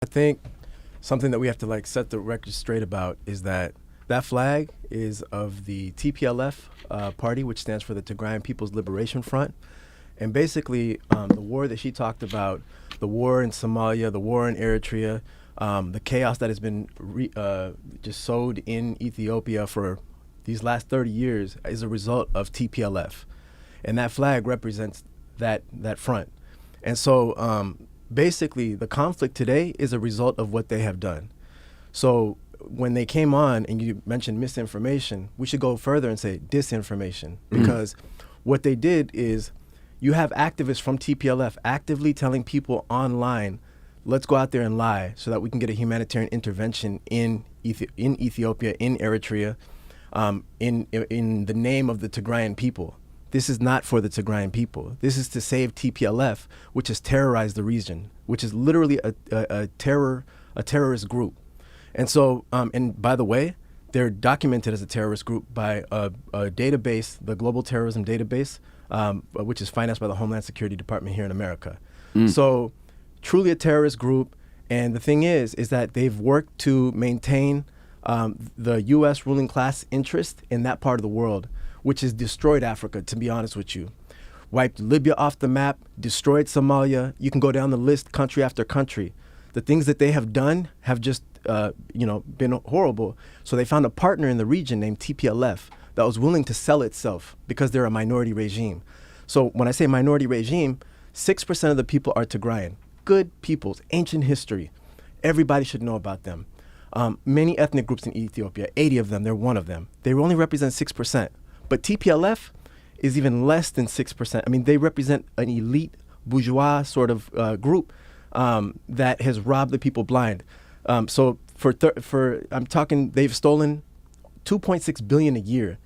I think something that we have to like set the record straight about is that that flag is of the TPLF party, which stands for the Tigrayan People's Liberation Front. And basically, the war that she talked about, the war in Somalia, the war in Eritrea, the chaos that has been just sowed in Ethiopia for these last 30 years is a result of TPLF. And that flag represents that front. And so basically, the conflict today is a result of what they have done. So when they came on and you mentioned misinformation, we should go further and say disinformation. Because what they did is you have activists from TPLF actively telling people online, let's go out there and lie so that we can get a humanitarian intervention in Ethiopia, in Eritrea, in the name of the Tigrayan people. This is not for the Tigrayan people. This is to save TPLF, which has terrorized the region, which is literally a terrorist group. And so, and by the way, they're documented as a terrorist group by a database, the Global Terrorism Database, which is financed by the Homeland Security Department here in America. So truly a terrorist group. And the thing is that they've worked to maintain the U.S. ruling class interest in that part of the world, which has destroyed Africa, to be honest with you. Wiped Libya off the map, destroyed Somalia. You can go down the list, country after country. The things that they have done have just, been horrible. So they found a partner in the region named TPLF that was willing to sell itself because they're a minority regime. So when I say minority regime, 6% of the people are Tigrayan. Good peoples, ancient history. Everybody should know about them. Many ethnic groups in Ethiopia, 80 of them, they're one of them. They only represent 6%. But TPLF is even less than 6%. I mean, they represent an elite bourgeois sort of group that has robbed the people blind. So I'm talking, they've stolen 2.6 billion a year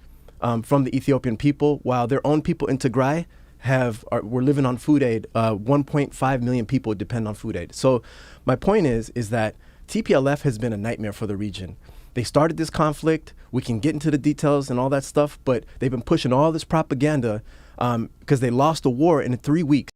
from the Ethiopian people, while their own people in Tigray we're living on food aid. 1.5 million people depend on food aid. So my point is that TPLF has been a nightmare for the region. They started this conflict. We can get into the details and all that stuff, but they've been pushing all this propaganda because they lost the war in 3 weeks.